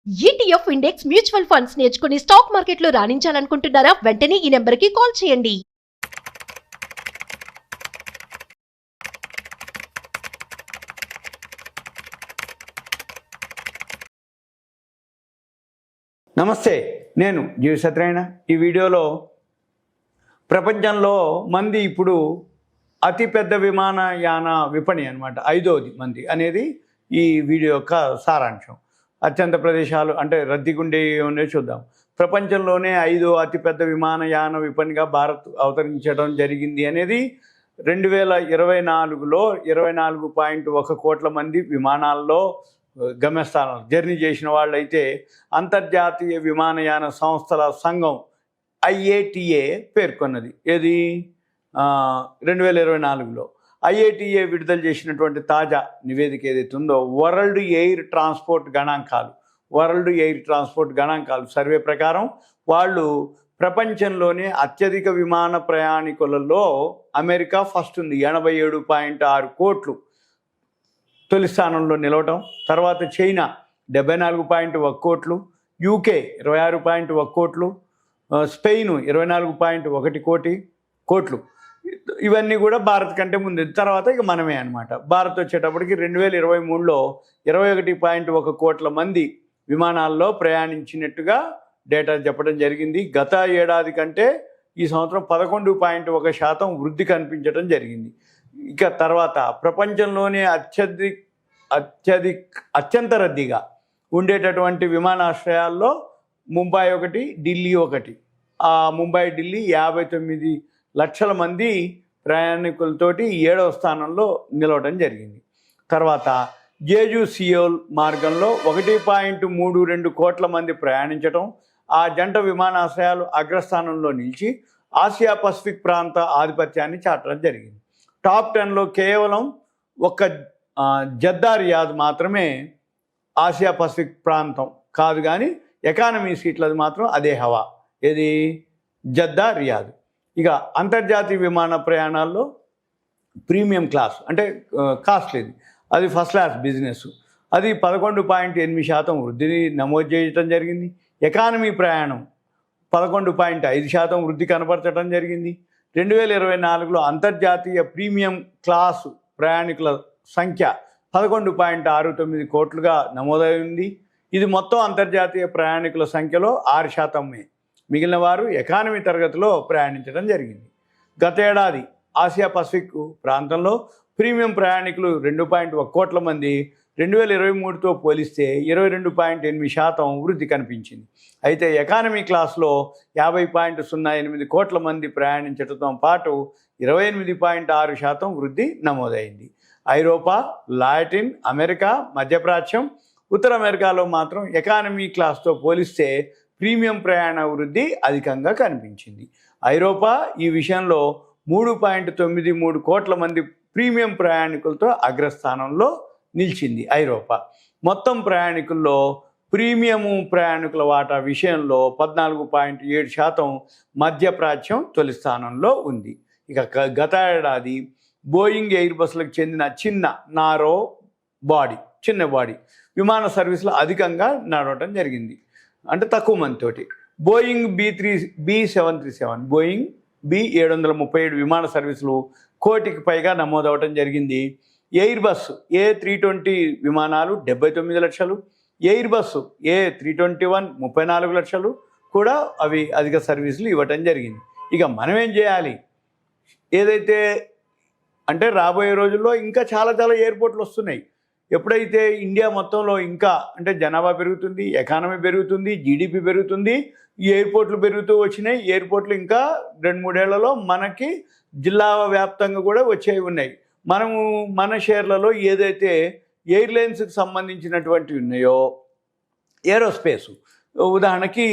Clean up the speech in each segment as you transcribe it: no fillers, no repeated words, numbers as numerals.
ETF index mutual funds నేర్చుకుని stock మార్కెట్లో రాణించాలనుకుంటున్నారా? వెంటనే ఈ నెంబర్కి కాల్ చేయండి. నమస్తే, నేను జీవి సత్యనారాయణ. ఈ వీడియోలో ప్రపంచంలో మంది ఇప్పుడు అతిపెద్ద విమానయాన విపణి అనమాట, 5వది మంది అనేది ఈ వీడియో యొక్క సారాంశం. అత్యంత ప్రదేశాలు అంటే రద్దీగుండే ఉన్నాయి చూద్దాం. ప్రపంచంలోనే 5వ అతిపెద్ద విమానయాన విపణిగా భారత్ అవతరించడం జరిగింది అనేది 2024లో 24.1 కోట్ల మంది విమానాల్లో గమ్యస్థానం జర్నీ చేసిన వాళ్ళైతే అంతర్జాతీయ విమానయాన సంస్థల సంఘం IATA పేర్కొన్నది. ఏది 2024లో IATA విడుదల చేసినటువంటి తాజా నివేదిక ఏదైతే ఉందో వరల్డ్ ఎయిర్ ట్రాన్స్పోర్ట్ గణాంకాలు సర్వే ప్రకారం వాళ్ళు ప్రపంచంలోనే అత్యధిక విమాన ప్రయాణికులలో అమెరికా ఫస్ట్ ఉంది, 87.6 కోట్లు తొలి స్థానంలో నిలవటం. తర్వాత చైనా 74.1 కోట్లు, UK 26.1 కోట్లు, స్పెయిన్ 24.1 కోట్లు. ఇవన్నీ కూడా భారత్ కంటే ముందు. తర్వాత ఇక మనమే అనమాట. భారత్ వచ్చేటప్పటికి 2023లో 21.1 కోట్ల మంది విమానాల్లో ప్రయాణించినట్టుగా డేటా చెప్పడం జరిగింది. గత ఏడాది కంటే ఈ సంవత్సరం 11.1% వృద్ధి కనిపించడం జరిగింది. ఇక తర్వాత ప్రపంచంలోనే అత్యంత రద్దీగా ఉండేటటువంటి విమానాశ్రయాల్లో ముంబై ఒకటి, ఢిల్లీ ఒకటి. ఆ ముంబై, ఢిల్లీ 59 లక్షల మంది ప్రయాణికులతోటి 7వ స్థానంలో నిలవడం జరిగింది. తర్వాత జేజు సియోల్ మార్గంలో 1.32 కోట్ల మంది ప్రయాణించడం, ఆ జంట విమానాశ్రయాలు అగ్రస్థానంలో నిలిచి ఆసియా పసిఫిక్ ప్రాంత ఆధిపత్యాన్ని చాటడం జరిగింది. టాప్ 10లో కేవలం ఒక్క జద్దా రియాద్ మాత్రమే ఆసియా పసిఫిక్ ప్రాంతం కాదు, కానీ ఎకానమీ సీట్లది మాత్రం అదే హవా. ఏది? జద్దా రియాద్. ఇక అంతర్జాతీయ విమాన ప్రయాణాల్లో ప్రీమియం క్లాస్ అంటే కాస్ట్లీది, అది ఫస్ట్ క్లాస్ బిజినెస్, అది 11.8% వృద్ధిని నమోదు చేయడం జరిగింది. ఎకానమీ ప్రయాణం 11.5% వృద్ధి కనబరచడం జరిగింది. 2024లో అంతర్జాతీయ ప్రీమియం క్లాసు ప్రయాణికుల సంఖ్య 11.69 కోట్లుగా నమోదైంది. ఇది మొత్తం అంతర్జాతీయ ప్రయాణికుల సంఖ్యలో 6%. మిగిలిన వారు ఎకానమీ తరగతిలో ప్రయాణించడం జరిగింది. గత ఏడాది ఆసియా పసిఫిక్ ప్రాంతంలో ప్రీమియం ప్రయాణికులు 2.1 కోట్ల మంది 2023తో పోలిస్తే 22.8% వృద్ధి కనిపించింది. అయితే ఎకానమీ క్లాస్లో 50.08 కోట్ల మంది ప్రయాణించడంతో పాటు 28.6% వృద్ధి నమోదైంది. ఐరోపా, లాటిన్ అమెరికా, మధ్యప్రాచ్యం, ఉత్తర అమెరికాలో మాత్రం ఎకానమీ క్లాస్తో పోలిస్తే ప్రీమియం ప్రయాణ వృద్ధి అధికంగా కనిపించింది. ఐరోపా ఈ విషయంలో 3.93 కోట్ల మంది ప్రీమియం ప్రయాణికులతో అగ్రస్థానంలో నిలిచింది. ఐరోపా మొత్తం ప్రయాణికుల్లో ప్రీమియము ప్రయాణికుల వాటా విషయంలో 14.7%, మధ్యప్రాచ్యం తొలి స్థానంలో ఉంది. ఇక గత ఏడాది బోయింగ్ ఎయిర్ బస్సులకు చెందిన చిన్న బాడీ విమాన సర్వీసులు అధికంగా నడవటం జరిగింది, అంటే తక్కువ మందితోటి. బోయింగ్ B737, బోయింగ్ B737 విమాన సర్వీసులు 1 కోటికి పైగా నమోదవటం జరిగింది. ఎయిర్ బస్సు A320 విమానాలు 79 లక్షలు, ఎయిర్ బస్సు A321 34 లక్షలు కూడా అవి అధిక సర్వీసులు ఇవ్వటం జరిగింది. ఇక మనం ఏం చేయాలి? ఏదైతే అంటే రాబోయే రోజుల్లో ఇంకా చాలా ఎయిర్పోర్ట్లు వస్తున్నాయి. ఎప్పుడైతే ఇండియా మొత్తంలో ఇంకా అంటే జనాభా పెరుగుతుంది, ఎకానమీ పెరుగుతుంది, GDP పెరుగుతుంది, ఈ ఎయిర్పోర్ట్లు పెరుగుతూ వచ్చినాయి. ఎయిర్పోర్ట్లు ఇంకా 2-3 ఏళ్లలో మనకి జిల్లా వ్యాప్తంగా కూడా వచ్చేవి ఉన్నాయి. మనము మన షేర్లలో ఏదైతే ఎయిర్లైన్స్కి సంబంధించినటువంటి ఉన్నాయో, ఏరోస్పేసు ఉదాహరణకి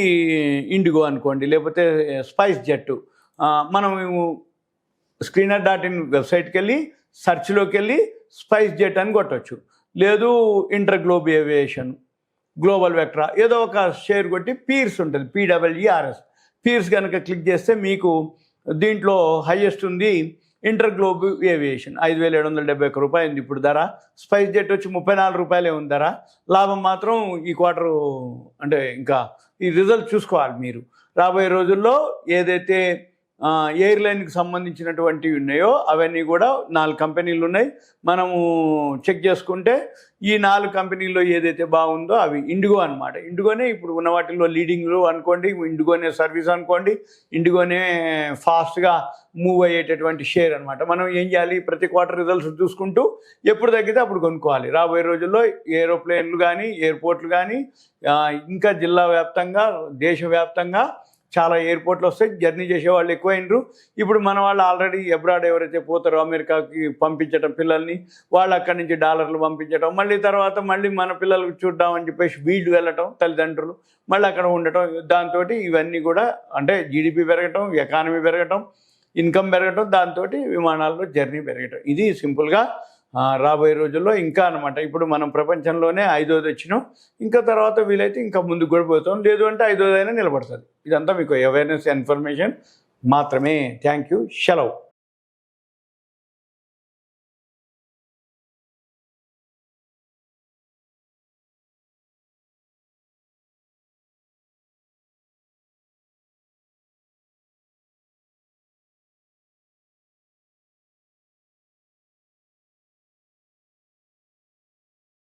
ఇండిగో అనుకోండి, లేకపోతే స్పైస్ జెట్, మనం screener.in వెబ్సైట్కి వెళ్ళి సెర్చ్లోకి వెళ్ళి స్పైస్ జెట్ అని కొట్టవచ్చు. లేదు inter globe aviation, global Vectra, ఏదో ఒక షేర్ కొట్టి పీర్స్ ఉంటుంది, PWERS. పీర్స్ కనుక క్లిక్ చేస్తే మీకు దీంట్లో హైయెస్ట్ ఉంది ఇంటర్ గ్లోబ్ ఏవియేషన్ 5,771 రూపాయలు ఉంది ఇప్పుడు ధర. స్పైస్ జెట్ వచ్చి 34 రూపాయలే ఉంది ధర. లాభం మాత్రం ఈ క్వార్టరు అంటే ఇంకా ఈ రిజల్ట్ చూసుకోవాలి మీరు. రాబోయే రోజుల్లో ఏదైతే ఎయిర్లైన్కి సంబంధించినటువంటివి ఉన్నాయో అవన్నీ కూడా 4 కంపెనీలు ఉన్నాయి. మనము చెక్ చేసుకుంటే ఈ 4 కంపెనీల్లో ఏదైతే బాగుందో అవి ఇండిగో అనమాట. ఇండిగోనే ఇప్పుడు ఉన్న వాటిల్లో లీడింగ్లో అనుకోండి, ఇండిగోనే సర్వీస్ అనుకోండి, ఇండిగోనే ఫాస్ట్గా మూవ్ అయ్యేటటువంటి షేర్ అనమాట. మనం ఏం చేయాలి, ప్రతి క్వార్టర్ రిజల్ట్స్ చూసుకుంటూ ఎప్పుడు తగ్గితే అప్పుడు కొనుక్కోవాలి. రాబోయే రోజుల్లో ఏరోప్లేన్లు కానీ ఎయిర్పోర్ట్లు కానీ ఇంకా జిల్లా వ్యాప్తంగా దేశవ్యాప్తంగా చాలా ఎయిర్పోర్ట్లు వస్తాయి. జర్నీ చేసే వాళ్ళు ఎక్కువైనరు. ఇప్పుడు మన వాళ్ళు ఆల్రెడీ అబ్రాడ్ ఎవరైతే పోతారో అమెరికాకి పంపించడం పిల్లల్ని, వాళ్ళు అక్కడి నుంచి డాలర్లు పంపించడం, మళ్ళీ తర్వాత మళ్ళీ మన పిల్లలకు చూద్దామని చెప్పేసి వీళ్ళు వెళ్ళటం, తల్లిదండ్రులు మళ్ళీ అక్కడ ఉండటం, దాంతో ఇవన్నీ కూడా అంటే జీడిపి పెరగటం, ఎకానమీ పెరగటం, ఇన్కమ్ పెరగటం, దాంతో విమానాల్లో జర్నీ పెరగటం. ఇది సింపుల్గా రాబోయే రోజుల్లో ఇంకా అనమాట. ఇప్పుడు మనం ప్రపంచంలోనే 5వది వచ్చినాం. ఇంకా తర్వాత వీలైతే ఇంకా ముందుకు కూడా పోతాం, లేదు అంటే 5వదైనా నిలబడుతుంది. ఇదంతా మీకు అవేర్నెస్ ఇన్ఫర్మేషన్ మాత్రమే. Thank you. సెలవు.